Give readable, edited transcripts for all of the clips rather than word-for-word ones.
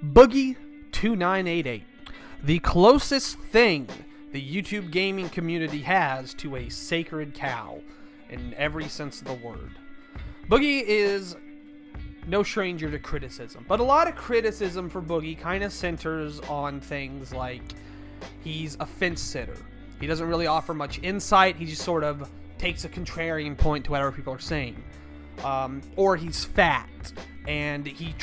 Boogie2988, the closest thing the YouTube gaming community has to a sacred cow in every sense of the word. Boogie is no stranger to criticism, but a lot of criticism for Boogie kind of centers on things like he's a fence sitter. He doesn't really offer much insight. He just sort of takes a contrarian point to whatever people are saying. Or he's fat, and he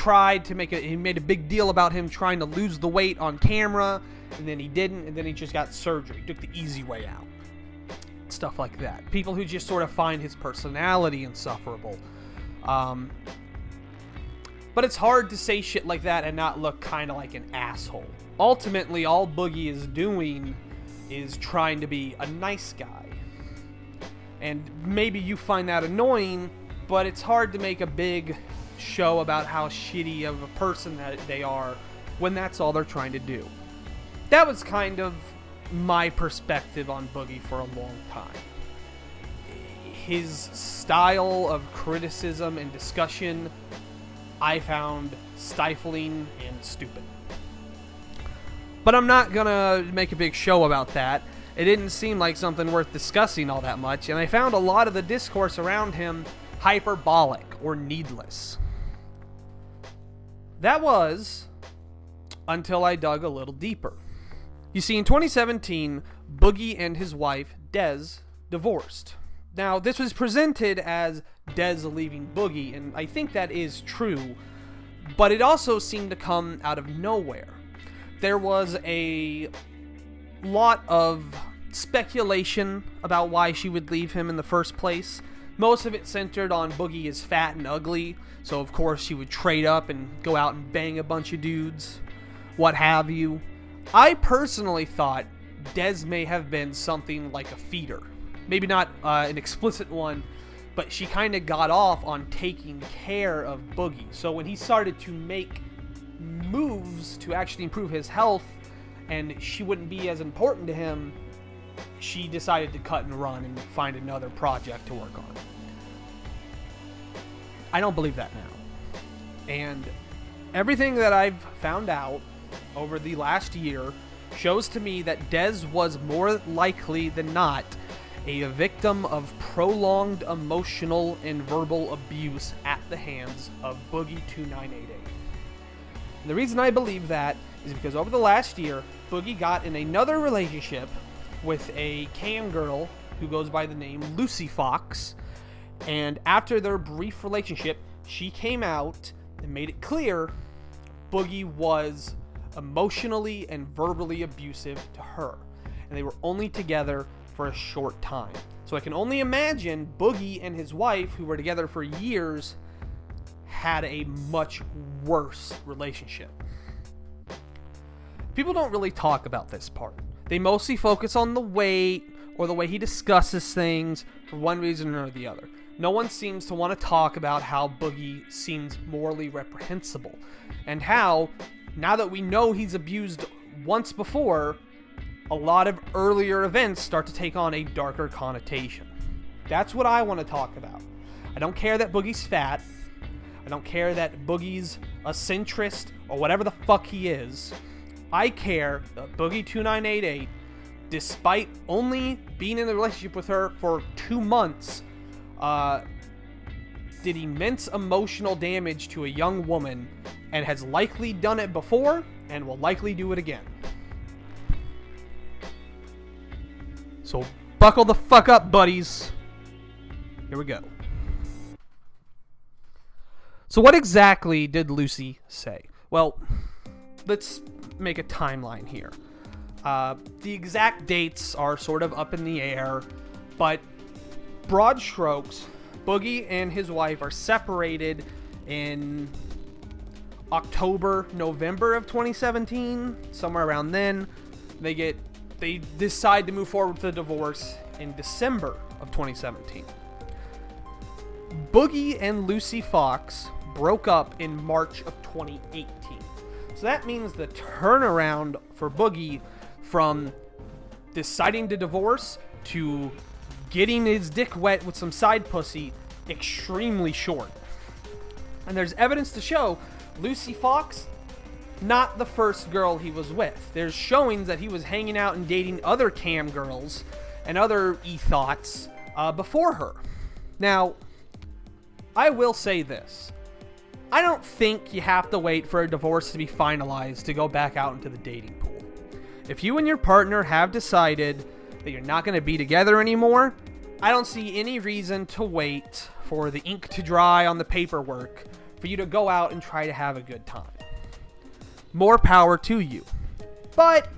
made a big deal about him trying to lose the weight on camera, and then he didn't, and then he just got surgery. He took the easy way out. Stuff like that. People who just sort of find his personality insufferable. But it's hard to say shit like that and not look kind of like an asshole. Ultimately, all Boogie is doing is trying to be a nice guy. And maybe you find that annoying, but it's hard to make a big show about how shitty of a person that they are when that's all they're trying to do. That was kind of my perspective on Boogie for a long time. His style of criticism and discussion I found stifling and stupid. But I'm not gonna make a big show about that. It didn't seem like something worth discussing all that much, and I found a lot of the discourse around him hyperbolic or needless. That was until I dug a little deeper. You see, in 2017, Boogie and his wife, Des, divorced. Now, this was presented as Des leaving Boogie, and I think that is true, but it also seemed to come out of nowhere. There was a lot of speculation about why she would leave him in the first place. Most of it centered on Boogie is fat and ugly, so of course she would trade up and go out and bang a bunch of dudes, what have you. I personally thought Des may have been something like a feeder. Maybe not an explicit one, but she kind of got off on taking care of Boogie. So when he started to make moves to actually improve his health and she wouldn't be as important to him, she decided to cut and run and find another project to work on. I don't believe that now. And everything that I've found out over the last year shows to me that Des was more likely than not a victim of prolonged emotional and verbal abuse at the hands of Boogie2988. And the reason I believe that is because over the last year, Boogie got in another relationship with a cam girl who goes by the name Lucy Fox, and after their brief relationship, she came out and made it clear Boogie was emotionally and verbally abusive to her, and they were only together for a short time. So I can only imagine Boogie and his wife, who were together for years, had a much worse relationship. People don't really talk about this part. They mostly focus on the weight or the way he discusses things for one reason or the other. No one seems to want to talk about how Boogie seems morally reprehensible and how, now that we know he's abused once before, a lot of earlier events start to take on a darker connotation. That's what I want to talk about. I don't care that Boogie's fat. I don't care that Boogie's a centrist or whatever the fuck he is. I care that Boogie2988, despite only being in a relationship with her for 2 months, did immense emotional damage to a young woman and has likely done it before and will likely do it again. So buckle the fuck up, buddies. Here we go. So what exactly did Lucy say? Well, let's make a timeline here. The exact dates are sort of up in the air, but broad strokes, Boogie and his wife are separated in October, November of 2017, somewhere around then. They decide to move forward with the divorce in December of 2017. Boogie and Lucy Fox broke up in March of 2018. So that means the turnaround for Boogie from deciding to divorce to getting his dick wet with some side pussy extremely short. And there's evidence to show Lucy Fox not the first girl he was with. There's showings that he was hanging out and dating other cam girls and other e-thoughts before her. Now, I will say this. I don't think you have to wait for a divorce to be finalized to go back out into the dating pool. If you and your partner have decided that you're not going to be together anymore, I don't see any reason to wait for the ink to dry on the paperwork for you to go out and try to have a good time. More power to you. But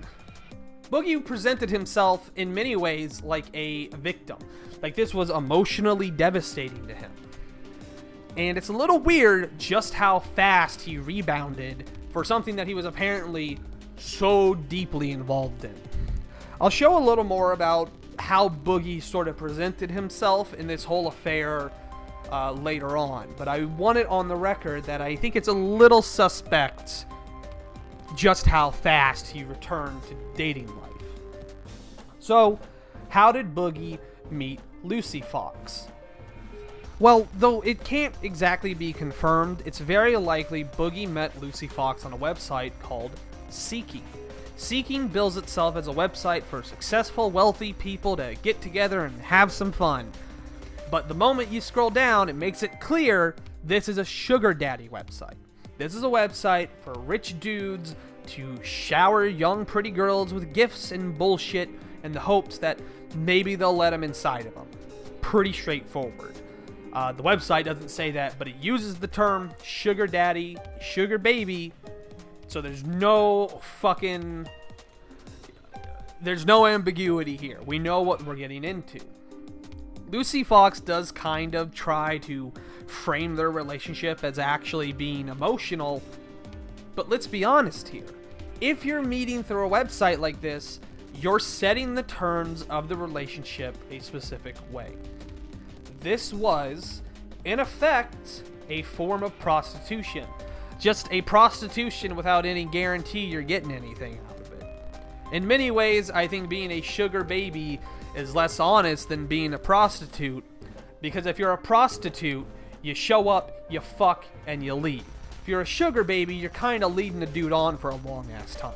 Boogie presented himself in many ways like a victim. Like this was emotionally devastating to him. And it's a little weird just how fast he rebounded for something that he was apparently so deeply involved in. I'll show a little more about how Boogie sort of presented himself in this whole affair later on. But I want it on the record that I think it's a little suspect just how fast he returned to dating life. So, how did Boogie meet Lucy Fox? Well, though it can't exactly be confirmed, it's very likely Boogie met Lucy Fox on a website called Seeking. Seeking bills itself as a website for successful, wealthy people to get together and have some fun. But the moment you scroll down, it makes it clear this is a sugar daddy website. This is a website for rich dudes to shower young pretty girls with gifts and bullshit in the hopes that maybe they'll let them inside of them. Pretty straightforward. The website doesn't say that, but it uses the term sugar daddy, sugar baby, so there's no ambiguity here. We know what we're getting into. Lucy Fox does kind of try to frame their relationship as actually being emotional, but let's be honest here. If you're meeting through a website like this, you're setting the terms of the relationship a specific way. This was, in effect, a form of prostitution. Just a prostitution without any guarantee you're getting anything out of it. In many ways, I think being a sugar baby is less honest than being a prostitute, because if you're a prostitute, you show up, you fuck, and you leave. If you're a sugar baby, you're kind of leading a dude on for a long ass time.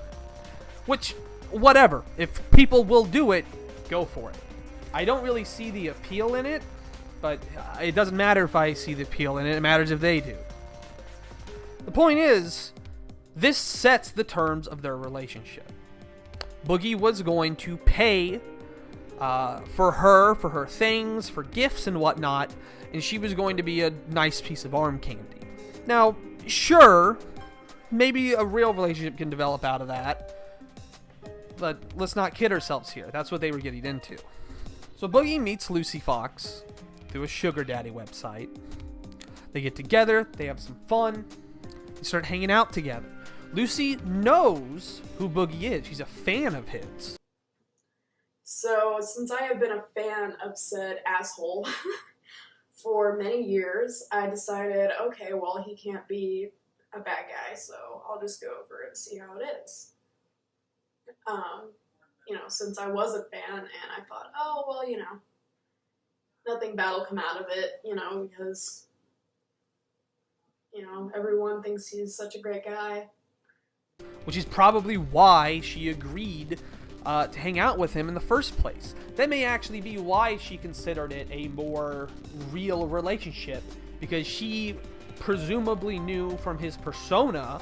Which, whatever. If people will do it, go for it. I don't really see the appeal in it, but it doesn't matter if I see the appeal in it. It matters if they do. The point is, this sets the terms of their relationship. Boogie was going to pay for her things, for gifts and whatnot, and she was going to be a nice piece of arm candy. Now, sure, maybe a real relationship can develop out of that, but let's not kid ourselves here. That's what they were getting into. So Boogie meets Lucy Fox through a sugar daddy website. They get together, they have some fun, they start hanging out together. Lucy knows who Boogie is. She's a fan of his. So, since I have been a fan of said asshole for many years, I decided, okay, well, he can't be a bad guy, so I'll just go over and see how it is. Since I was a fan, and I thought, oh, well, nothing bad will come out of it, because, everyone thinks he's such a great guy. Which is probably why she agreed to hang out with him in the first place. That may actually be why she considered it a more real relationship, because she presumably knew from his persona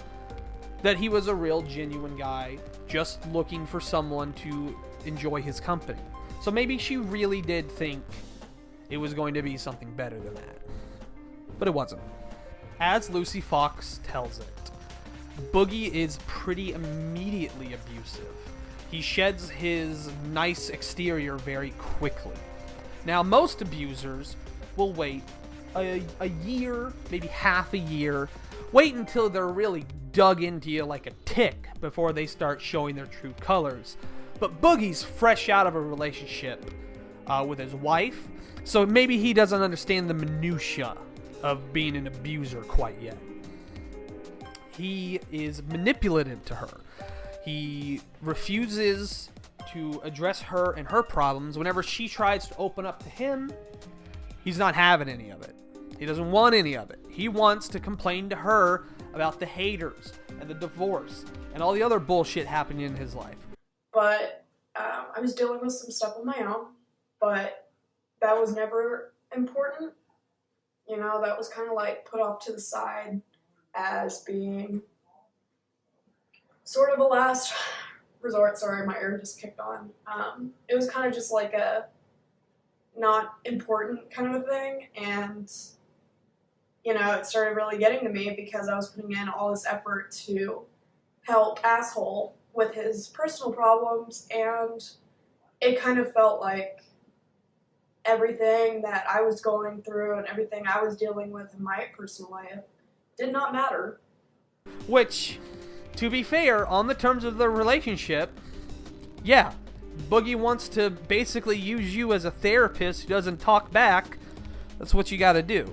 that he was a real genuine guy just looking for someone to enjoy his company. So maybe she really did think it was going to be something better than that. But it wasn't. As Lucy Fox tells it, Boogie is pretty immediately abusive. He sheds his nice exterior very quickly. Now, most abusers will wait a year, maybe half a year, wait until they're really dug into you like a tick before they start showing their true colors. But Boogie's fresh out of a relationship with his wife, so maybe he doesn't understand the minutia of being an abuser quite yet. He is manipulative to her. He refuses to address her and her problems. Whenever she tries to open up to him, he's not having any of it. He doesn't want any of it. He wants to complain to her about the haters and the divorce and all the other bullshit happening in his life. But I was dealing with some stuff on my own, but that was never important. You know, that was kind of like put off to the side as being sort of a last resort. Sorry, my ear just kicked on. It was kind of just like a not important kind of a thing, and you know, it started really getting to me because I was putting in all this effort to help asshole with his personal problems, and it kind of felt like everything that I was going through and everything I was dealing with in my personal life did not matter. Which, to be fair, on the terms of the relationship, yeah, Boogie wants to basically use you as a therapist who doesn't talk back. That's what you gotta do.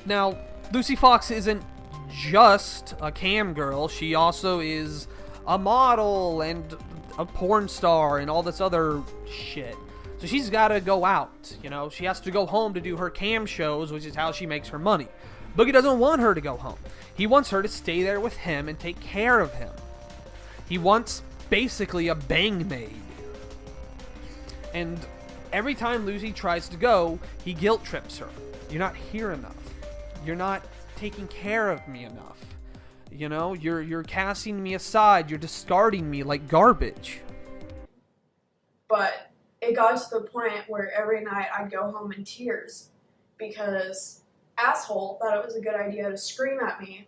Now, Lucy Fox isn't just a cam girl. She also is a model and a porn star and all this other shit. So she's gotta go out, you know. She has to go home to do her cam shows, which is how she makes her money. Boogie doesn't want her to go home. He wants her to stay there with him and take care of him. He wants basically a bang maid. And every time Lucy tries to go, he guilt trips her. You're not here enough. You're not taking care of me enough. You know, you're casting me aside. You're discarding me like garbage. But it got to the point where every night I'd go home in tears because asshole thought it was a good idea to scream at me,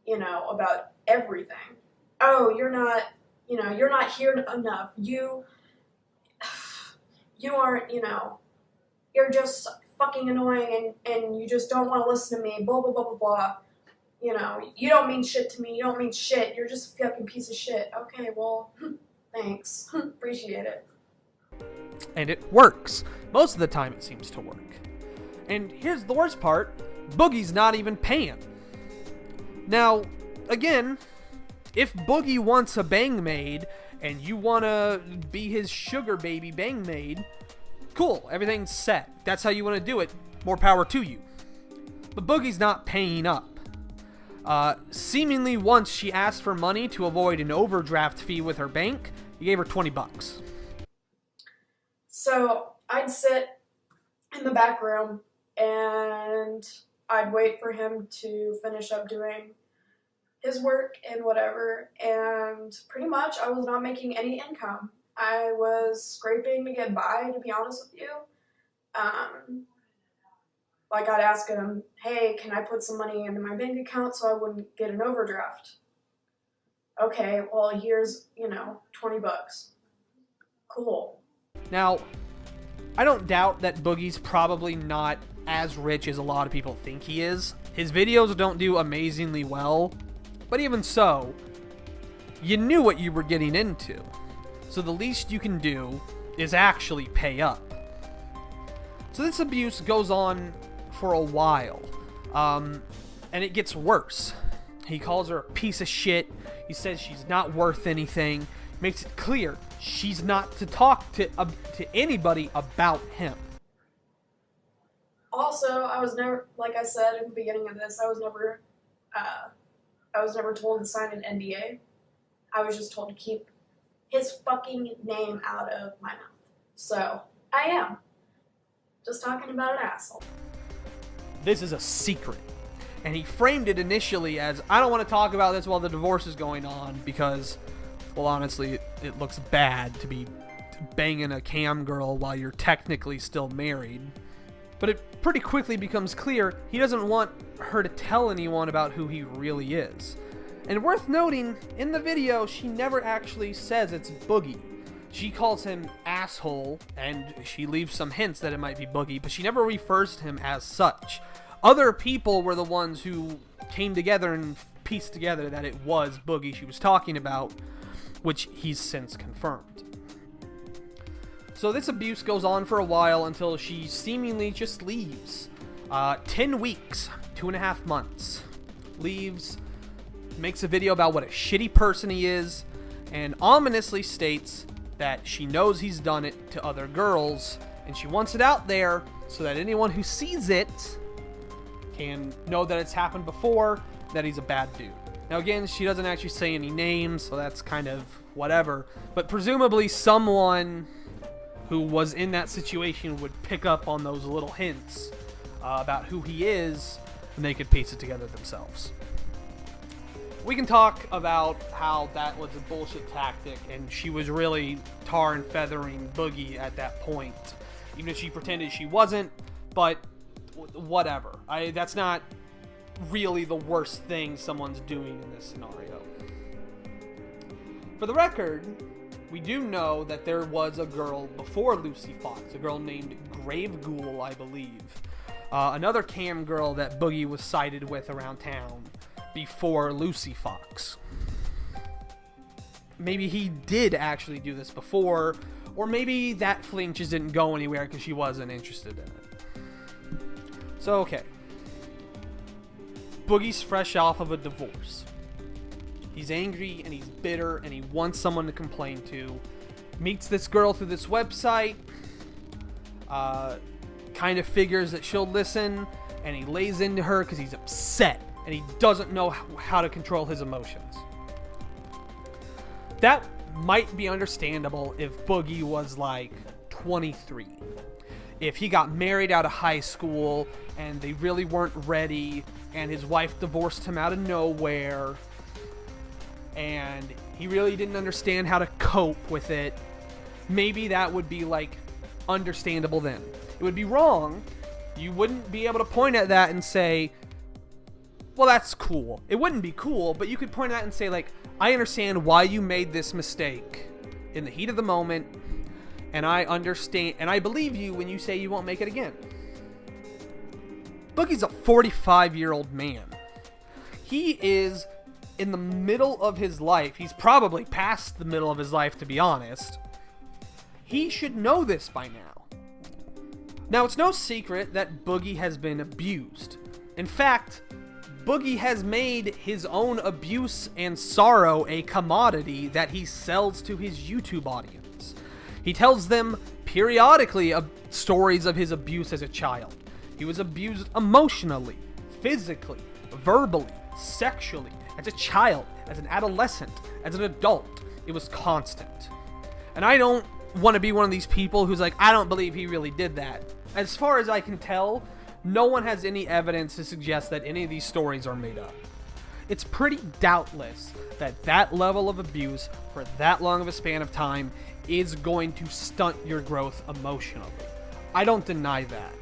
you know, about everything. Oh, you're not here enough. You aren't, you know, you're just fucking annoying and you just don't want to listen to me, blah, blah, blah, blah, blah. You know, you don't mean shit to me. You don't mean shit. You're just a fucking piece of shit. Okay, well, thanks. Appreciate it. And it works. Most of the time it seems to work. And here's the worst part. Boogie's not even paying. Now, again, if Boogie wants a bang maid and you want to be his sugar baby bang maid, cool, everything's set. That's how you want to do it. More power to you. But Boogie's not paying up. Seemingly once she asked for money to avoid an overdraft fee with her bank, he gave her $20. So I'd sit in the back room and I'd wait for him to finish up doing his work and whatever, and pretty much I was not making any income. I was scraping to get by, to be honest with you. Like I'd ask him, hey, can I put some money into my bank account so I wouldn't get an overdraft? Okay, well here's, you know, $20. Cool. Now, I don't doubt that Boogie's probably not as rich as a lot of people think he is. His videos don't do amazingly well, but even so, you knew what you were getting into. So the least you can do is actually pay up. So this abuse goes on for a while, and it gets worse. He calls her a piece of shit. He says she's not worth anything. Makes it clear she's not to talk to anybody about him. Also, I was never, like I said in the beginning of this, I was never told to sign an NDA. I was just told to keep his fucking name out of my mouth. So, I am. Just talking about an asshole. This is a secret. And he framed it initially as, I don't want to talk about this while the divorce is going on because, well, honestly, it looks bad to be banging a cam girl while you're technically still married. But it pretty quickly becomes clear he doesn't want her to tell anyone about who he really is. And worth noting, in the video, she never actually says it's Boogie. She calls him asshole, and she leaves some hints that it might be Boogie, but she never refers to him as such. Other people were the ones who came together and pieced together that it was Boogie she was talking about, which he's since confirmed. So this abuse goes on for a while until she seemingly just leaves. 10 weeks, 2.5 months. Leaves, makes a video about what a shitty person he is, and ominously states that she knows he's done it to other girls, and she wants it out there so that anyone who sees it can know that it's happened before that he's a bad dude. Now again, she doesn't actually say any names, so that's kind of whatever. But presumably someone who was in that situation would pick up on those little hints about who he is, and they could piece it together themselves. We can talk about how that was a bullshit tactic, and she was really tar and feathering Boogie at that point. Even if she pretended she wasn't, but whatever. That's not really the worst thing someone's doing in this scenario. For the record, we do know that there was a girl before Lucy Fox, a girl named Grave Ghoul, I believe. Another cam girl that Boogie was sided with around town before Lucy Fox. Maybe he did actually do this before, or maybe that fling just didn't go anywhere because she wasn't interested in it. So, okay. Boogie's fresh off of a divorce. He's angry and he's bitter and he wants someone to complain to. Meets this girl through this website. Kind of figures that she'll listen, and he lays into her because he's upset and he doesn't know how to control his emotions. That might be understandable if Boogie was like 23. If he got married out of high school and they really weren't ready and his wife divorced him out of nowhere and he really didn't understand how to cope with it, maybe that would be like understandable then. It would be wrong. You wouldn't be able to point at that and say, well, that's cool. It wouldn't be cool, but you could point at that and say, like, I understand why you made this mistake in the heat of the moment, and I understand, and I believe you when you say you won't make it again. Boogie's a 45-year-old man. He is in the middle of his life. He's probably past the middle of his life, to be honest. He should know this by now. Now, it's no secret that Boogie has been abused. In fact, Boogie has made his own abuse and sorrow a commodity that he sells to his YouTube audience. He tells them periodically stories of his abuse as a child. He was abused emotionally, physically, verbally, sexually, as a child, as an adolescent, as an adult. It was constant. And I don't want to be one of these people who's like, I don't believe he really did that. As far as I can tell, no one has any evidence to suggest that any of these stories are made up. It's pretty doubtless that that level of abuse for that long of a span of time is going to stunt your growth emotionally. I don't deny that.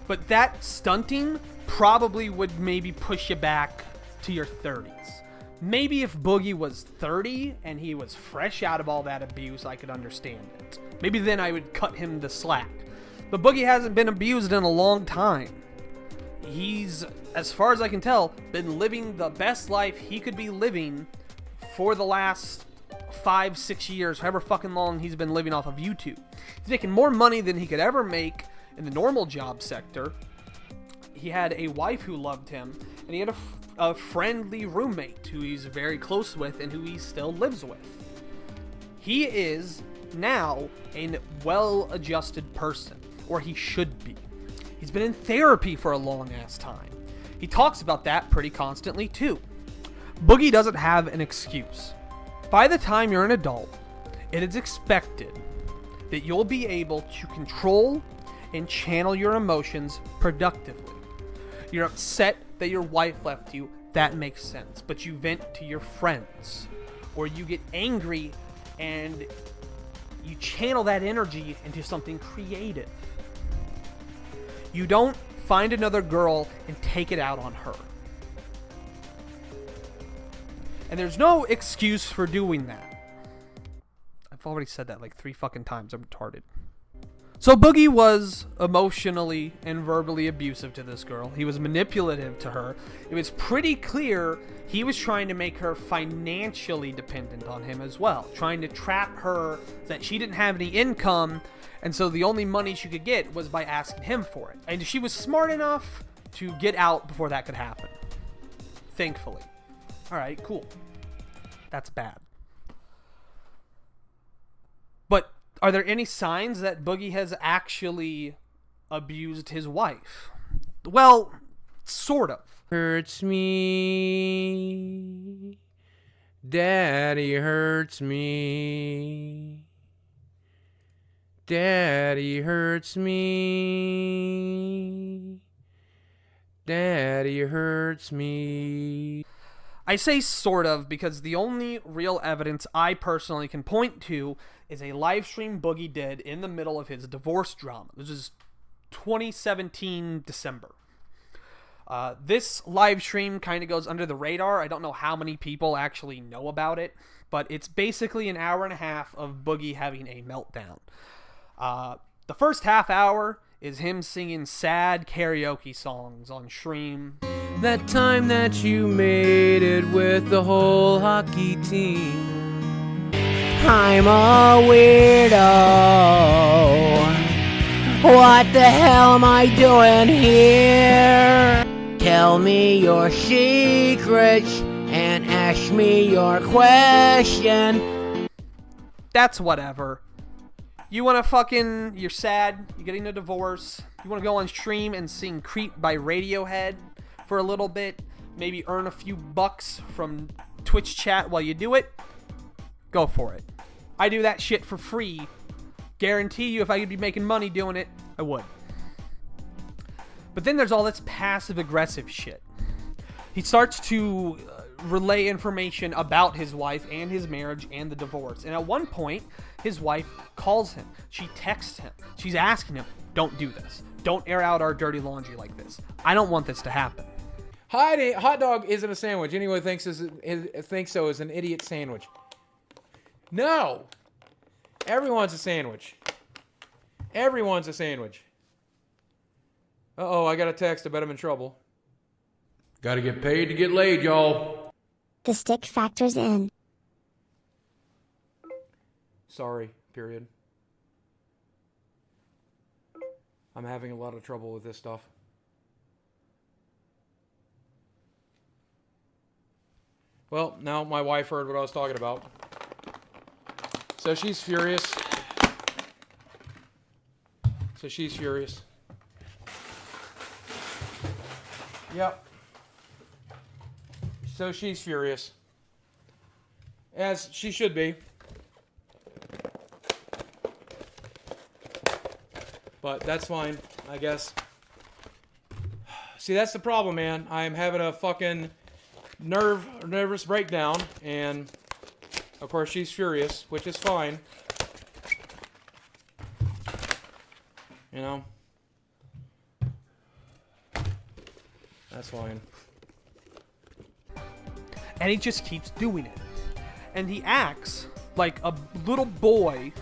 But that stunting probably would maybe push you back to your 30s. Maybe if Boogie was 30 and he was fresh out of all that abuse, I could understand it. Maybe then I would cut him the slack. But Boogie hasn't been abused in a long time. He's, as far as I can tell, been living the best life he could be living for the last 5-6 years, however fucking long he's been living off of YouTube. He's making more money than he could ever make in the normal job sector. He had a wife who loved him, and he had a friendly roommate who he's very close with and who he still lives with. He is now a well-adjusted person, or he should be. He's been in therapy for a long ass time. He talks about that pretty constantly too. Boogie doesn't have an excuse. By the time you're an adult, it is expected that you'll be able to control and channel your emotions productively. You're upset that your wife left you, that makes sense, but you vent to your friends. Or you get angry and you channel that energy into something creative. You don't find another girl and take it out on her. And there's no excuse for doing that. I've already said that like 3 fucking times. I'm retarded. So Boogie was emotionally and verbally abusive to this girl. He was manipulative to her. It was pretty clear he was trying to make her financially dependent on him as well. Trying to trap her that she didn't have any income, and so the only money she could get was by asking him for it. And she was smart enough to get out before that could happen. Thankfully. Alright, cool. That's bad. But are there any signs that Boogie has actually abused his wife? Well, sort of. Hurts me. Daddy hurts me. Daddy hurts me. Daddy hurts me. I say sort of because the only real evidence I personally can point to is a live stream Boogie did in the middle of his divorce drama. This is 2017 December. This live stream kind of goes under the radar. I don't know how many people actually know about it, but it's basically an hour and a half of Boogie having a meltdown. The first half hour is him singing sad karaoke songs on stream. That time that you made it with the whole hockey team. I'm a weirdo. What the hell am I doing here? Tell me your secrets and ask me your question. That's whatever. You want to you're sad, you're getting a divorce, you want to go on stream and sing Creep by Radiohead for a little bit, maybe earn a few bucks from Twitch chat while you do it, go for it. I do that shit for free. Guarantee you if I could be making money doing it, I would. But then there's all this passive-aggressive shit. He starts to relay information about his wife and his marriage and the divorce. And at one point, his wife calls him. She texts him. She's asking him, don't do this. Don't air out our dirty laundry like this. I don't want this to happen. Hot dog isn't a sandwich. Anyone thinks so is an idiot sandwich. No. Everyone's a sandwich. Everyone's a sandwich. Uh-oh, I got a text. I bet I'm in trouble. Gotta get paid to get laid, y'all. The stick factors in. Sorry, period. I'm having a lot of trouble with this stuff. Well, now my wife heard what I was talking about. So she's furious. Yep. So she's furious. As she should be. But that's fine, I guess. See, that's the problem, man. I'm having a fucking nervous breakdown, and of course she's furious, which is fine. You know? That's fine. And he just keeps doing it. And he acts like a little boy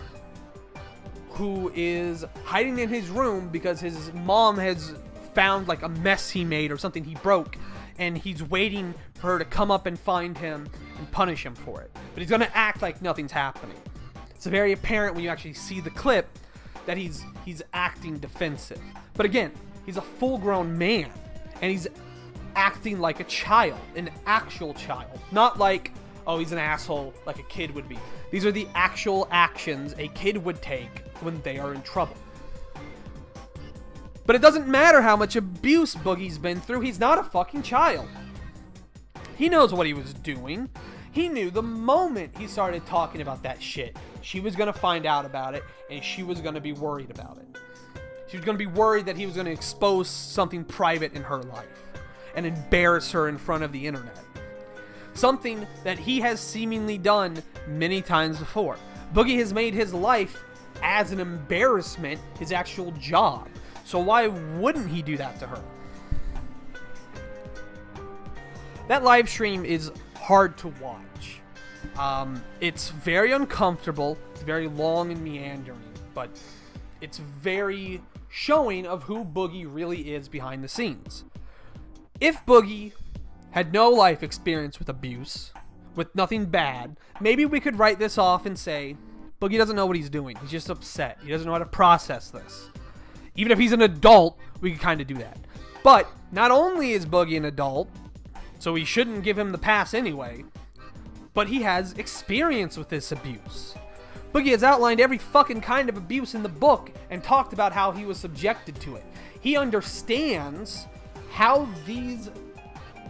who is hiding in his room because his mom has found like a mess he made or something he broke, and he's waiting for her to come up and find him and punish him for it. But he's gonna act like nothing's happening. It's very apparent when you actually see the clip that he's acting defensive. But again, he's a full-grown man, and he's acting like a child, an actual child. Not like, oh, he's an asshole like a kid would be. These are the actual actions a kid would take when they are in trouble. But it doesn't matter how much abuse Boogie's been through, he's not a fucking child. He knows what he was doing. He knew the moment he started talking about that shit, she was gonna find out about it, and she was gonna be worried about it. She was gonna be worried that he was gonna expose something private in her life and embarrass her in front of the internet. Something that he has seemingly done many times before. Boogie has made his life as an embarrassment his actual job. So why wouldn't he do that to her? That live stream is hard to watch. It's very uncomfortable. It's very long and meandering, but it's very showing of who Boogie really is behind the scenes. If Boogie had no life experience with abuse, with nothing bad, maybe we could write this off and say, Boogie doesn't know what he's doing. He's just upset. He doesn't know how to process this. Even if he's an adult, we could kind of do that. But not only is Boogie an adult, so we shouldn't give him the pass anyway, but he has experience with this abuse. Boogie has outlined every fucking kind of abuse in the book and talked about how he was subjected to it. He understands how these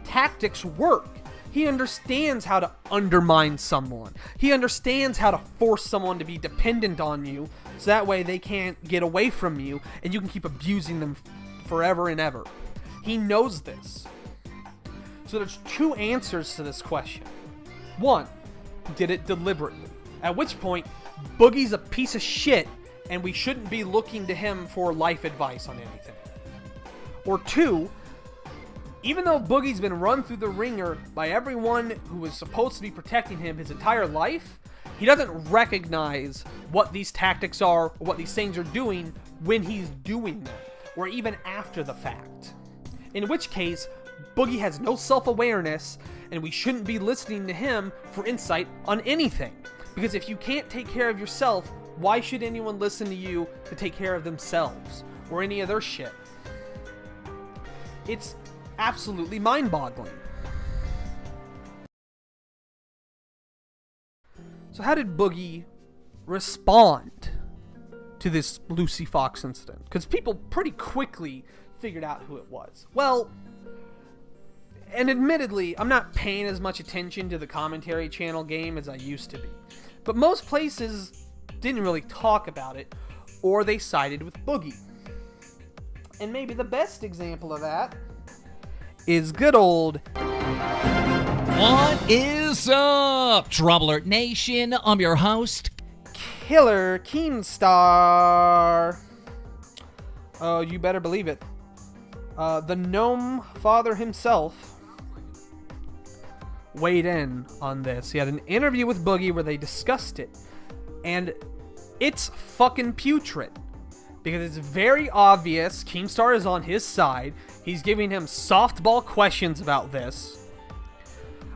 tactics work. He understands how to undermine someone. He understands how to force someone to be dependent on you, so that way they can't get away from you and you can keep abusing them forever and ever. He knows this. So there's two answers to this question. One, did it deliberately, at which point Boogie's a piece of shit and we shouldn't be looking to him for life advice on anything. Or two, even though Boogie's been run through the ringer by everyone who was supposed to be protecting him his entire life, he doesn't recognize what these tactics are or what these things are doing when he's doing them, or even after the fact. In which case, Boogie has no self-awareness, and we shouldn't be listening to him for insight on anything. Because if you can't take care of yourself, why should anyone listen to you to take care of themselves or any other shit? It's absolutely mind-boggling. So how did Boogie respond to this Lucy Fox incident? Because people pretty quickly figured out who it was. Well, and admittedly, I'm not paying as much attention to the commentary channel game as I used to be. But most places didn't really talk about it, or they sided with Boogie. And maybe the best example of that is good old... What is up, Trouble Alert Nation? I'm your host, Killer Keemstar. Oh, you better believe it. The gnome father himself weighed in on this. He had an interview with Boogie where they discussed it. And it's fucking putrid. Because it's very obvious Keemstar is on his side. He's giving him softball questions about this.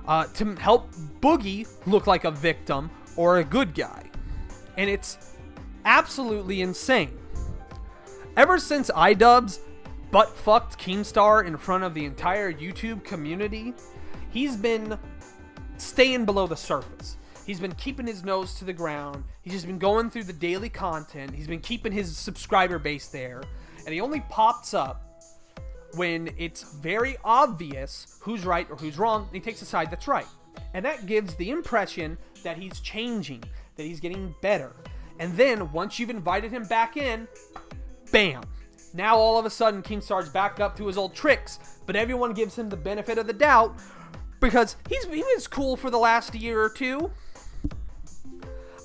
To help Boogie look like a victim or a good guy. And it's absolutely insane. Ever since iDubbbz butt-fucked Keemstar in front of the entire YouTube community, he's been staying below the surface. He's been keeping his nose to the ground. He's just been going through the daily content. He's been keeping his subscriber base there. And he only pops up when it's very obvious who's right or who's wrong, and he takes a side that's right. And that gives the impression that he's changing, that he's getting better. And then, once you've invited him back in, bam! Now all of a sudden, Keemstar's back up to his old tricks, but everyone gives him the benefit of the doubt because he was cool for the last year or two.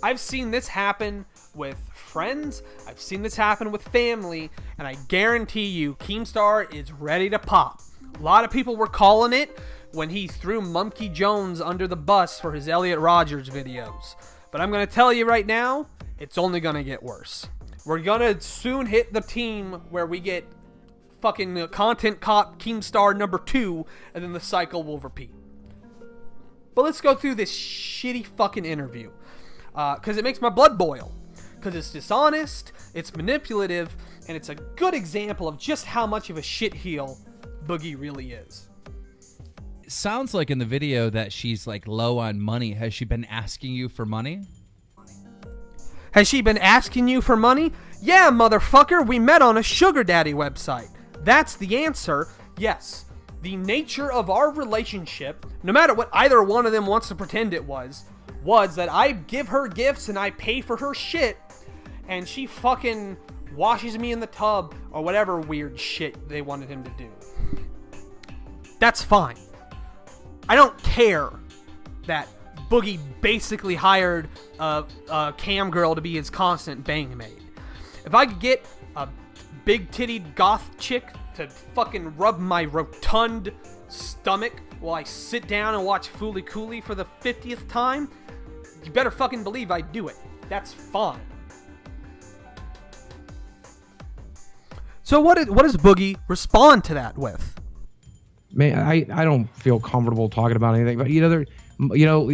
I've seen this happen with friends, I've seen this happen with family, and I guarantee you, Keemstar is ready to pop. A lot of people were calling it when he threw Mumkey Jones under the bus for his Elliot Rodgers videos. But I'm going to tell you right now, it's only going to get worse. We're going to soon hit the team where we get fucking content cop Keemstar number 2, and then the cycle will repeat. But let's go through this shitty fucking interview. Because it makes my blood boil. Because it's dishonest, it's manipulative, and it's a good example of just how much of a shitheel Boogie really is. It sounds like in the video that she's like low on money. Has she been asking you for money? Has she been asking you for money? Yeah, motherfucker, we met on a sugar daddy website. That's the answer, yes. The nature of our relationship, no matter what either one of them wants to pretend it was that I give her gifts and I pay for her shit, and she fucking washes me in the tub or whatever weird shit they wanted him to do. That's fine. I don't care that Boogie basically hired a cam girl to be his constant bang maid. If I could get a big-tittied goth chick to fucking rub my rotund stomach while I sit down and watch Fooly Cooley for the 50th time, you better fucking believe I'd do it. That's fine. So what does Boogie respond to that with? Man, I don't feel comfortable talking about anything, but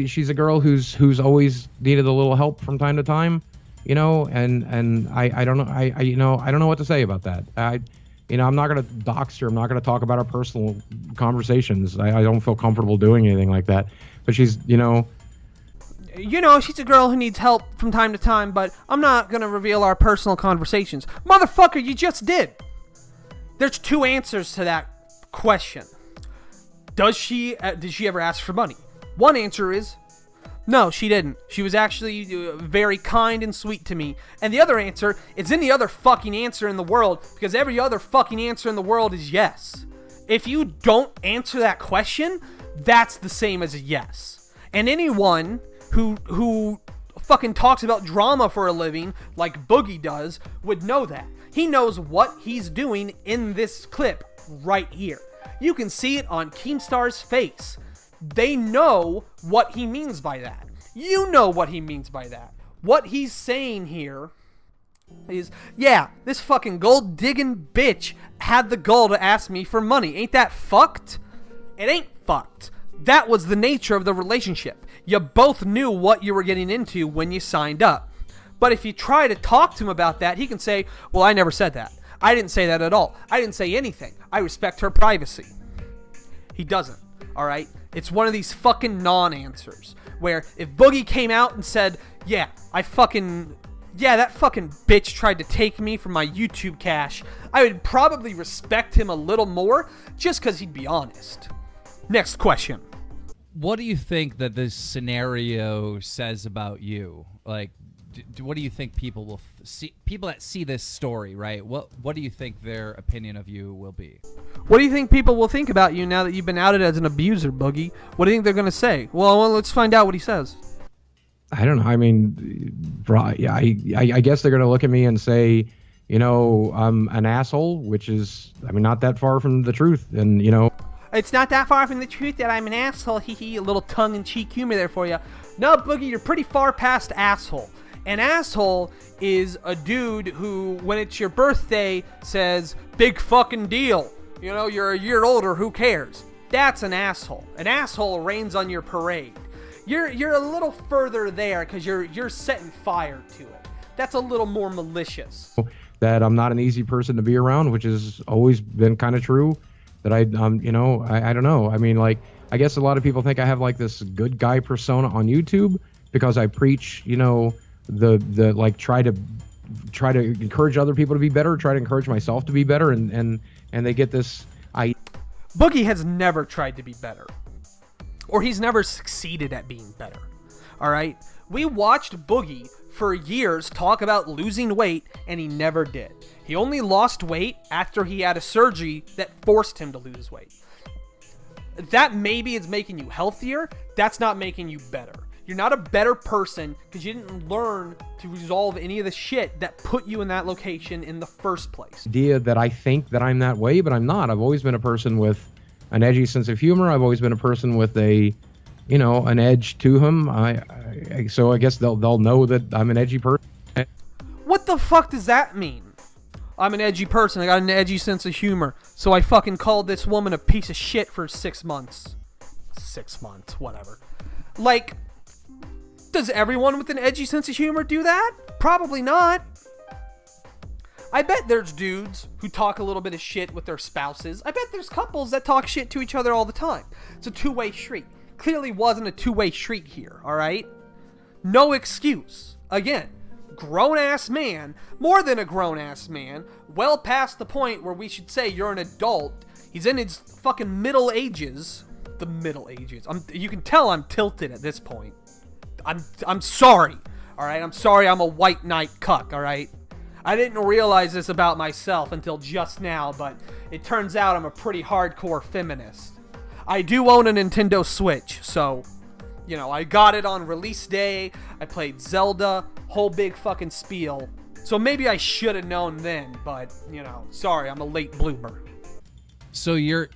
she's a girl who's always needed a little help from time to time, and I don't know, I don't know what to say about that. I'm not gonna dox her. I'm not gonna talk about our personal conversations. I don't feel comfortable doing anything like that. But she's, she's a girl who needs help from time to time, but I'm not gonna reveal our personal conversations. Motherfucker, you just did. There's two answers to that question. did she ever ask for money? One answer is no, she didn't. She was actually very kind and sweet to me. And the other answer is any other fucking answer in the world, because every other fucking answer in the world is yes. If you don't answer that question, that's the same as a yes. And anyone who fucking talks about drama for a living, like Boogie does, would know that. He knows what he's doing in this clip right here. You can see it on Keemstar's face. They know what he means by that. You know what he means by that. What he's saying here is, yeah, this fucking gold digging bitch had the gall to ask me for money. Ain't that fucked? It ain't fucked. That was the nature of the relationship. You both knew what you were getting into when you signed up. But if you try to talk to him about that, he can say, well, I never said that. I didn't say that at all. I didn't say anything. I respect her privacy. He doesn't, all right? It's one of these fucking non-answers where if Boogie came out and said, yeah, that fucking bitch tried to take me from my YouTube cash, I would probably respect him a little more just because he'd be honest. Next question. What do you think that this scenario says about you? Like, what do you think people will see? People that see this story, right? What do you think their opinion of you will be? What do you think people will think about you now that you've been outed as an abuser, Boogie? What do you think they're going to say? Well, let's find out what he says. I don't know. I mean, I guess they're going to look at me and say, you know, I'm an asshole, which is, I mean, not that far from the truth. And, you know, it's not that far from the truth that I'm an asshole. Hee, a little tongue-in-cheek humor there for you. No, Boogie, you're pretty far past asshole. An asshole is a dude who, when it's your birthday, says, big fucking deal. You know, you're a year older, who cares? That's an asshole. An asshole rains on your parade. You're a little further there because you're setting fire to it. That's a little more malicious. That I'm not an easy person to be around, which has always been kind of true. That I don't know. I mean, like, I guess a lot of people think I have like this good guy persona on YouTube because I preach, you know, the like try to encourage other people to be better, try to encourage myself to be better, and they get this. Boogie has never tried to be better, or he's never succeeded at being better. All right, we watched Boogie for years talk about losing weight, and he never did. He only lost weight after he had a surgery that forced him to lose weight. That maybe is making you healthier. That's not making you better. You're not a better person because you didn't learn to resolve any of the shit that put you in that location in the first place. Idea that I think that I'm that way, but I'm not. I've always been a person with an edgy sense of humor. I've always been a person with a, you know, an edge to him. So I guess they'll know that I'm an edgy person. What the fuck does that mean? I'm an edgy person. I got an edgy sense of humor. So I fucking called this woman a piece of shit for 6 months. 6 months, whatever. Like, does everyone with an edgy sense of humor do that? Probably not. I bet there's dudes who talk a little bit of shit with their spouses. I bet there's couples that talk shit to each other all the time. It's a two-way street. Clearly wasn't a two-way street here, all right? No excuse. Again, grown-ass man, more than a grown-ass man, well past the point where we should say you're an adult. He's in his fucking middle ages. The middle ages. You can tell I'm tilted at this point. I'm sorry, all right? I'm sorry I'm a white knight cuck, all right? I didn't realize this about myself until just now, but it turns out I'm a pretty hardcore feminist. I do own a Nintendo Switch, so, you know, I got it on release day. I played Zelda, whole big fucking spiel. So maybe I should have known then, but, you know, sorry, I'm a late bloomer. So you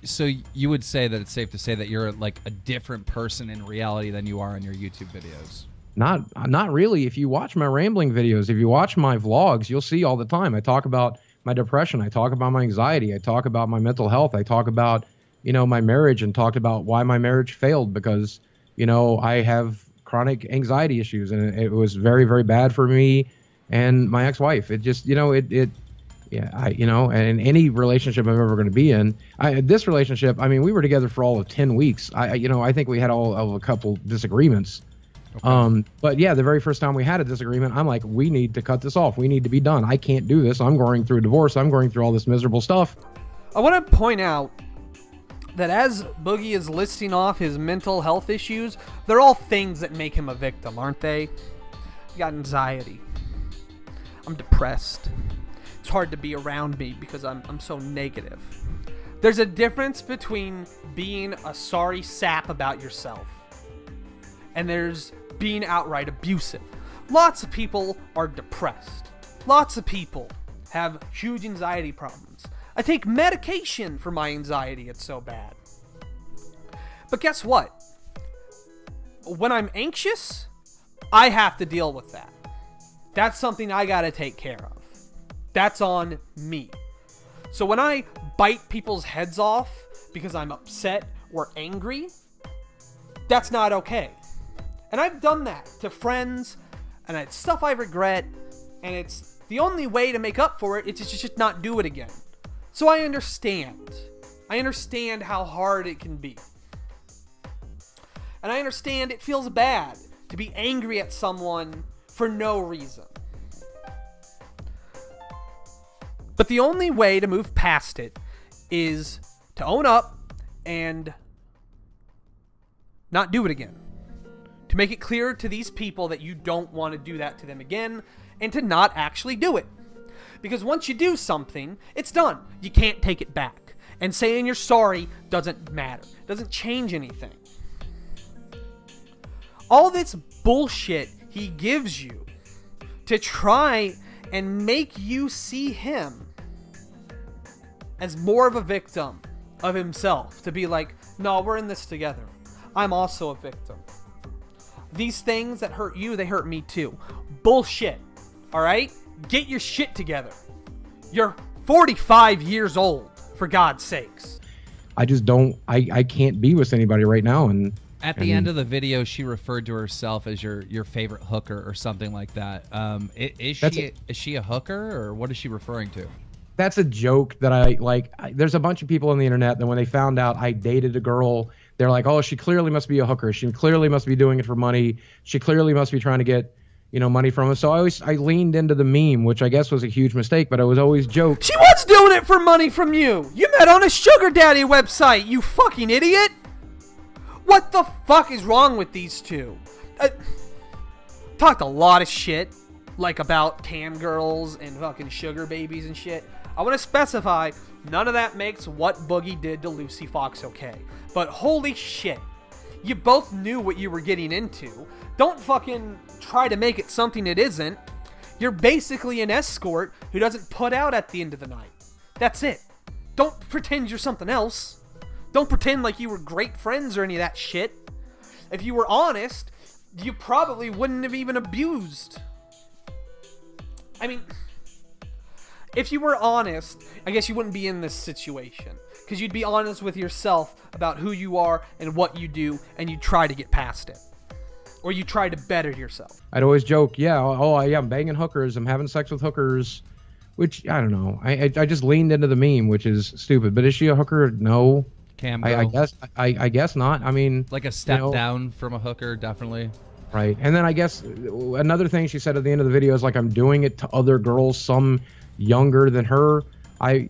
would say that it's safe to say that you're like a different person in reality than you are in your YouTube videos? Not really. If you watch my rambling videos, if you watch my vlogs, you'll see all the time. I talk about my depression. I talk about my anxiety. I talk about my mental health. I talk about, you know, my marriage, and talked about why my marriage failed because, you know, I have chronic anxiety issues, and it was very, very bad for me and my ex-wife. It just, you know, you know, and any relationship I'm ever going to be in, this relationship, I mean, we were together for all of 10 weeks. I think we had all of a couple disagreements. Okay. But yeah, the very first time we had a disagreement, I'm like, we need to cut this off. We need to be done. I can't do this. I'm going through a divorce. I'm going through all this miserable stuff. I want to point out that as Boogie is listing off his mental health issues, they're all things that make him a victim, aren't they? I got anxiety. I'm depressed. It's hard to be around me because I'm so negative. There's a difference between being a sorry sap about yourself and there's being outright abusive. Lots of people are depressed. Lots of people have huge anxiety problems. I take medication for my anxiety, it's so bad. But guess what? When I'm anxious, I have to deal with that. That's something I gotta take care of. That's on me. So when I bite people's heads off because I'm upset or angry, that's not okay. And I've done that to friends, and it's stuff I regret, and it's the only way to make up for it is to just not do it again. So I understand. I understand how hard it can be. And I understand it feels bad to be angry at someone for no reason. But the only way to move past it is to own up and not do it again. To make it clear to these people that you don't want to do that to them again, and to not actually do it. Because once you do something, it's done. You can't take it back. And saying you're sorry doesn't matter. Doesn't change anything. All this bullshit he gives you to try and make you see him as more of a victim of himself. To be like, no, we're in this together. I'm also a victim. These things that hurt you, they hurt me too. Bullshit. Alright? Get your shit together. You're 45 years old, for God's sakes. I just don't, I can't be with anybody right now. And at the end of the video, she referred to herself as your favorite hooker or something like that. Is she a hooker, or what is she referring to? That's a joke that I like. There's a bunch of people on the internet that when they found out I dated a girl, they're like, oh, she clearly must be a hooker. She clearly must be doing it for money. She clearly must be trying to get, money from us. So I leaned into the meme, which I guess was a huge mistake, but I was always joke. She was doing it for money from you. You met on a sugar daddy website, you fucking idiot. What the fuck is wrong with these two? Talked a lot of shit, like about cam girls and fucking sugar babies and shit. I want to specify, none of that makes what Boogie did to Lucy Fox okay. But holy shit, you both knew what you were getting into. Don't fucking try to make it something it isn't. You're basically an escort who doesn't put out at the end of the night. That's it. Don't pretend you're something else. Don't pretend like you were great friends or any of that shit. If you were honest, you probably wouldn't have even abused. I mean, if you were honest, I guess you wouldn't be in this situation. Because you'd be honest with yourself about who you are and what you do, and you try to get past it. Or you try to better yourself. I'd always joke, I'm banging hookers, I'm having sex with hookers, which, I don't know. I just leaned into the meme, which is stupid. But is she a hooker? No. Cam I girl. guess not. I mean, like a step down from a hooker, definitely. Right. And then I guess another thing she said at the end of the video is like, I'm doing it to other girls, some younger than her. I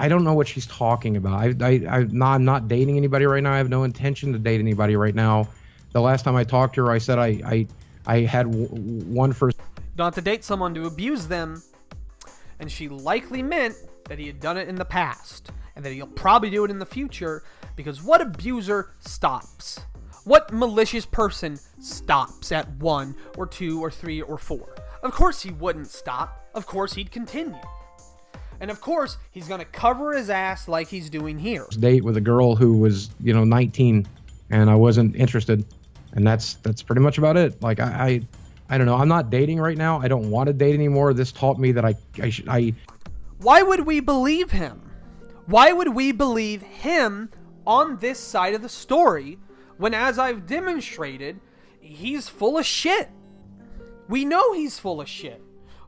don't know what she's talking about. I'm not dating anybody right now. I have no intention to date anybody right now. The last time I talked to her, I said I had one first. Not to date someone to abuse them. And she likely meant that he had done it in the past. And that he'll probably do it in the future. Because what abuser stops? What malicious person stops at 1 or 2 or 3 or 4? Of course he wouldn't stop. Of course he'd continue. And of course he's going to cover his ass like he's doing here. Date with a girl who was, 19 and I wasn't interested. And that's pretty much about it. Like I don't know. I'm not dating right now. I don't want to date anymore. This taught me that I Why would we believe him? Why would we believe him on this side of the story when, as I've demonstrated, he's full of shit? We know he's full of shit.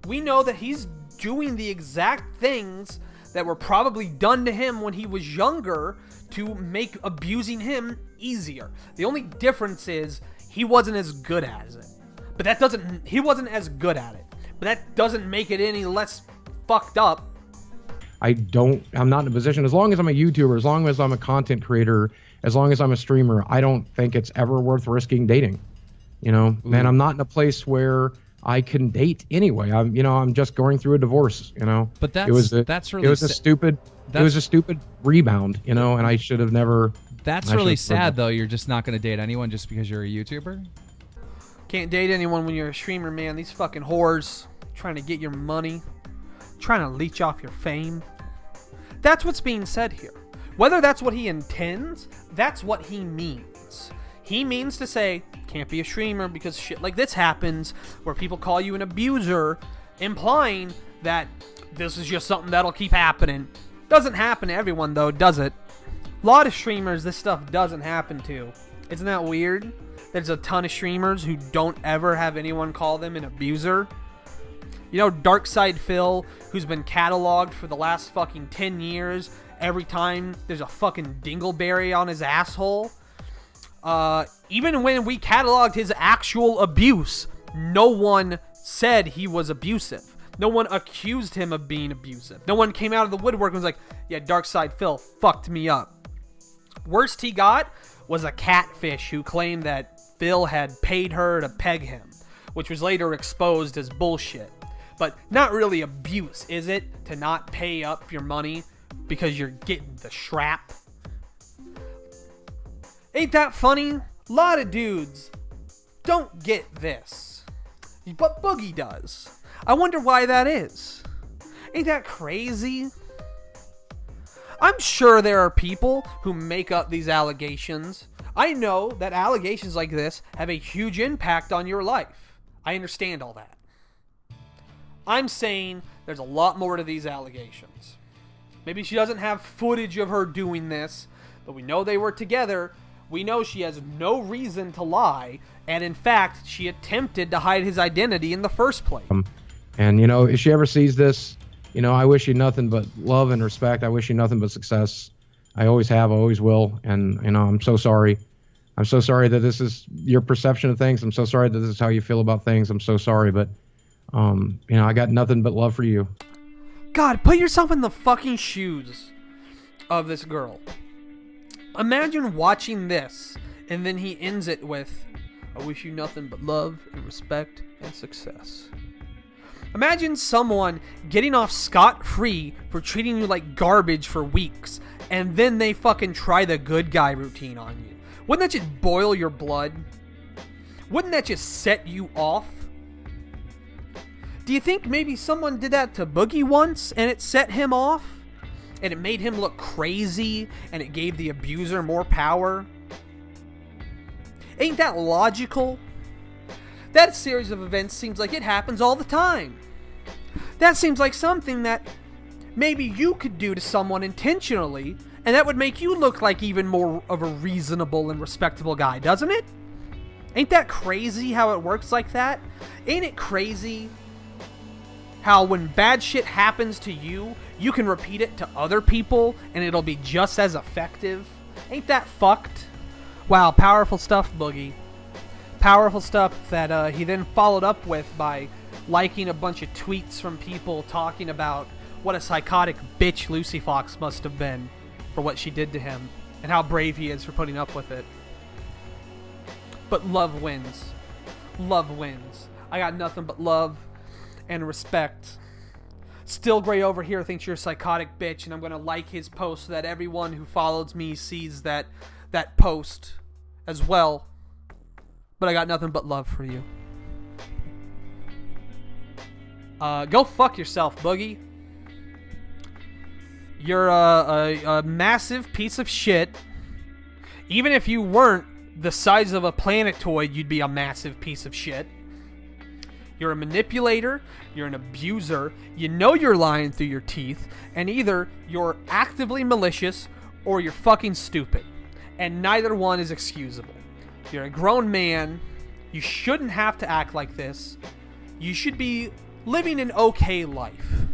We know that he's doing the exact things that were probably done to him when he was younger to make abusing him easier. The only difference is he wasn't as good at it. He wasn't as good at it. But that doesn't make it any less fucked up. I'm not in a position, as long as I'm a YouTuber, as long as I'm a content creator, as long as I'm a streamer, I don't think it's ever worth risking dating. You know, man, I'm not in a place where I can date anyway. I'm just going through a divorce, you know. But it was a stupid rebound, you know, and I should have never. That's really sad, though. You're just not going to date anyone just because you're a YouTuber? Can't date anyone when you're a streamer, man. These fucking whores trying to get your money, trying to leech off your fame. That's what's being said here. Whether that's what he intends, that's what he means. He means to say, can't be a streamer because shit like this happens, where people call you an abuser, implying that this is just something that'll keep happening. Doesn't happen to everyone, though, does it? A lot of streamers this stuff doesn't happen to. Isn't that weird? There's a ton of streamers who don't ever have anyone call them an abuser. You know, Darkside Phil, who's been cataloged for the last fucking 10 years, every time there's a fucking dingleberry on his asshole. Even when we cataloged his actual abuse, no one said he was abusive. No one accused him of being abusive. No one came out of the woodwork and was like, yeah, Darkside Phil fucked me up. Worst he got was a catfish who claimed that Phil had paid her to peg him, which was later exposed as bullshit. But not really abuse, is it? To not pay up your money because you're getting the shrap? Ain't that funny? A lot of dudes don't get this, but Boogie does. I wonder why that is. Ain't that crazy? I'm sure there are people who make up these allegations. I know that allegations like this have a huge impact on your life. I understand all that. I'm saying there's a lot more to these allegations. Maybe she doesn't have footage of her doing this, but we know they were together. We know she has no reason to lie, and in fact, she attempted to hide his identity in the first place. And, you know, if she ever sees this, you know, I wish you nothing but love and respect. I wish you nothing but success. I always have, I always will. And, you know, I'm so sorry. I'm so sorry that this is your perception of things. I'm so sorry that this is how you feel about things. I'm so sorry, but, you know, I got nothing but love for you. God, put yourself in the fucking shoes of this girl. Imagine watching this, and then he ends it with, I wish you nothing but love and respect and success. Imagine someone getting off scot-free for treating you like garbage for weeks, and then they fucking try the good guy routine on you. Wouldn't that just boil your blood? Wouldn't that just set you off? Do you think maybe someone did that to Boogie once, and it set him off? And it made him look crazy, and it gave the abuser more power? Ain't that logical? That series of events seems like it happens all the time. That seems like something that maybe you could do to someone intentionally, and that would make you look like even more of a reasonable and respectable guy, doesn't it? Ain't that crazy how it works like that? Ain't it crazy how when bad shit happens to you, you can repeat it to other people and it'll be just as effective? Ain't that fucked? Wow, powerful stuff, Boogie. Powerful stuff that he then followed up with by liking a bunch of tweets from people talking about what a psychotic bitch Lucy Fox must have been for what she did to him and how brave he is for putting up with it. But love wins. Love wins. I got nothing but love and respect. Still Gray over here thinks you're a psychotic bitch, and I'm gonna like his post so that everyone who follows me sees that post as well. But I got nothing but love for you. Go fuck yourself, Boogie. You're a massive piece of shit. Even if you weren't the size of a planetoid, you'd be a massive piece of shit. You're a manipulator, you're an abuser, you know you're lying through your teeth, and either you're actively malicious or you're fucking stupid. And neither one is excusable. You're a grown man, you shouldn't have to act like this. You should be living an okay life.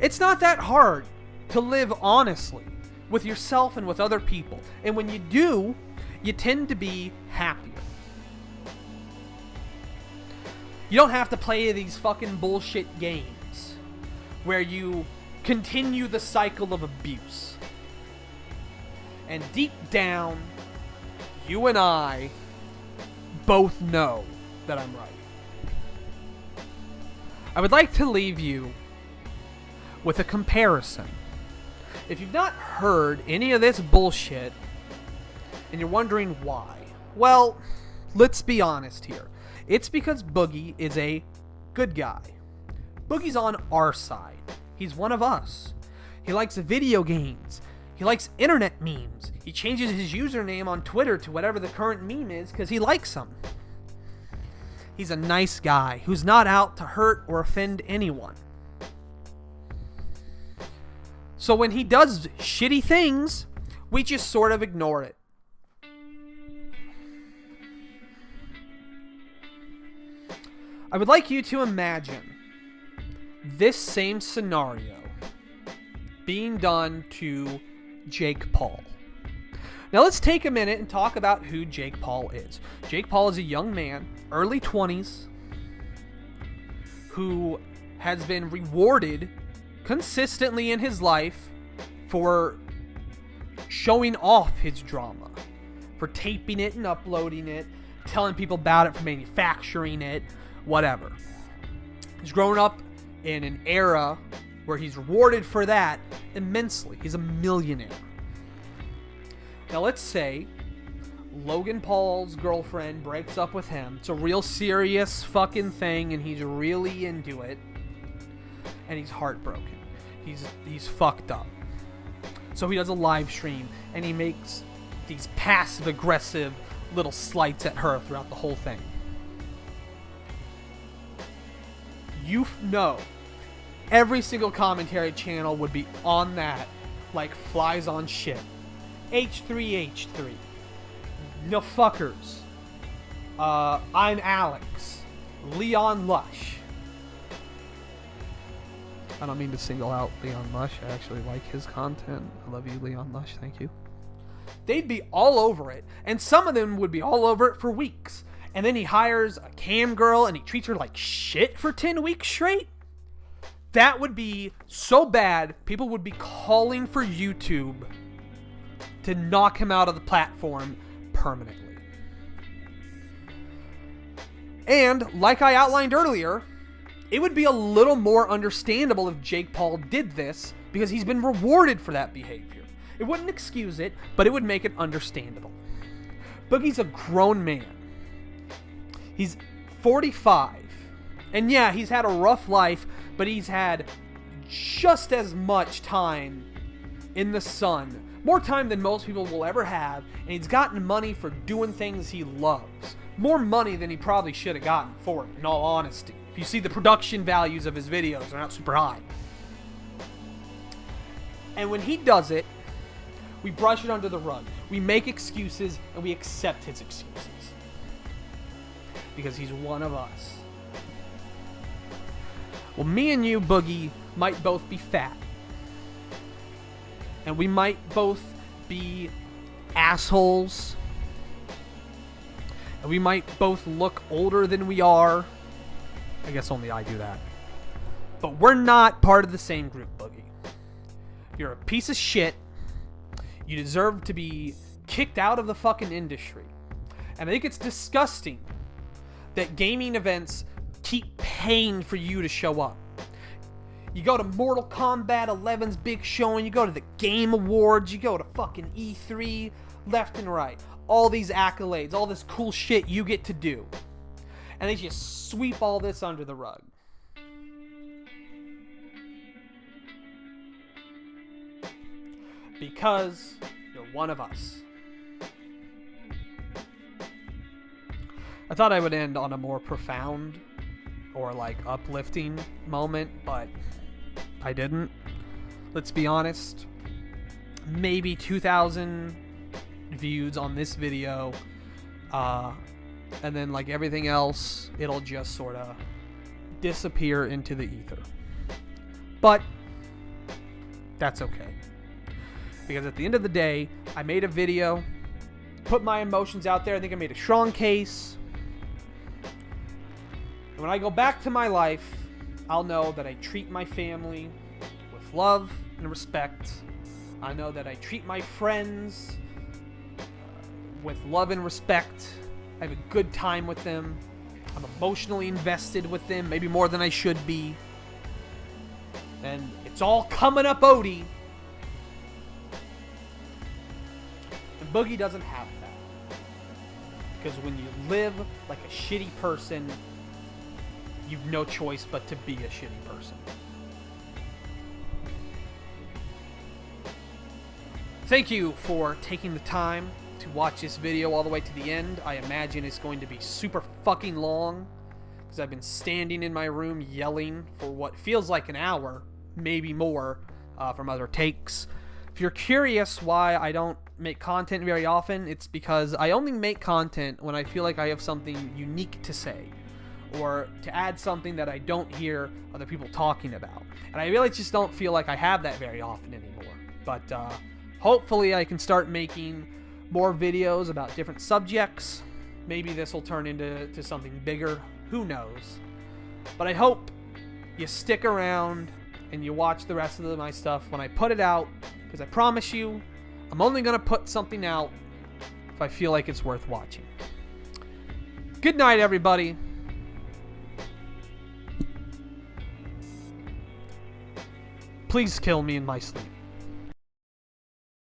It's not that hard to live honestly with yourself and with other people. And when you do, you tend to be happier. You don't have to play these fucking bullshit games where you continue the cycle of abuse. And deep down, you and I both know that I'm right. I would like to leave you with a comparison. If you've not heard any of this bullshit and you're wondering why, well, let's be honest here. It's because Boogie is a good guy. Boogie's on our side. He's one of us. He likes video games. He likes internet memes. He changes his username on Twitter to whatever the current meme is because he likes them. He's a nice guy who's not out to hurt or offend anyone. So when he does shitty things, we just sort of ignore it. I would like you to imagine this same scenario being done to Jake Paul. Now let's take a minute and talk about who Jake Paul is. Jake Paul is a young man, early 20s, who has been rewarded consistently in his life for showing off his drama, for taping it and uploading it, telling people about it, for manufacturing it, whatever. He's grown up in an era where he's rewarded for that immensely. He's a millionaire. Now let's say Logan Paul's girlfriend breaks up with him. It's a real serious fucking thing and he's really into it. And he's heartbroken. He's fucked up. So he does a live stream and he makes these passive aggressive little slights at her throughout the whole thing. You know, every single commentary channel would be on that like flies on shit. H3H3. No fuckers. I'm Alex. Leon Lush. I don't mean to single out Leon Lush. I actually like his content. I love you, Leon Lush. Thank you. They'd be all over it. And some of them would be all over it for weeks. And then he hires a cam girl and he treats her like shit for 10 weeks straight. That would be so bad, people would be calling for YouTube to knock him out of the platform permanently. And, like I outlined earlier, it would be a little more understandable if Jake Paul did this because he's been rewarded for that behavior. It wouldn't excuse it, but it would make it understandable. Boogie's a grown man. He's 45. And yeah, he's had a rough life, but he's had just as much time in the sun. More time than most people will ever have. And he's gotten money for doing things he loves. More money than he probably should have gotten for it, in all honesty. If you see the production values of his videos, they're not super high. And when he does it, we brush it under the rug. We make excuses and we accept his excuses. Because he's one of us. Well, me and you, Boogie, might both be fat. And we might both be assholes. And we might both look older than we are. I guess only I do that. But we're not part of the same group, Boogie. You're a piece of shit. You deserve to be kicked out of the fucking industry. And I think it's disgusting that gaming events keep paying for you to show up. You go to Mortal Kombat 11's big showing, you go to the Game Awards, you go to fucking E3, left and right. All these accolades, all this cool shit you get to do. And they just sweep all this under the rug. Because you're one of us. I thought I would end on a more profound or like uplifting moment, but I didn't. Let's be honest. Maybe 2,000 views on this video. And then like everything else, it'll just sort of disappear into the ether. But that's okay. Because at the end of the day, I made a video, put my emotions out there. I think I made a strong case. And when I go back to my life, I'll know that I treat my family with love and respect. I know that I treat my friends with love and respect. I have a good time with them. I'm emotionally invested with them, maybe more than I should be. And it's all coming up Odie. And Boogie doesn't have that. Because when you live like a shitty person, you've no choice but to be a shitty person. Thank you for taking the time to watch this video all the way to the end. I imagine it's going to be super fucking long, because I've been standing in my room yelling for what feels like an hour, maybe more, from other takes. If you're curious why I don't make content very often, it's because I only make content when I feel like I have something unique to say, or to add something that I don't hear other people talking about. And I really just don't feel like I have that very often anymore. But hopefully I can start making more videos about different subjects. Maybe this will turn into something bigger. Who knows? But I hope you stick around and you watch the rest of my stuff when I put it out, because I promise you, I'm only going to put something out if I feel like it's worth watching. Good night, everybody. Please kill me in my sleep.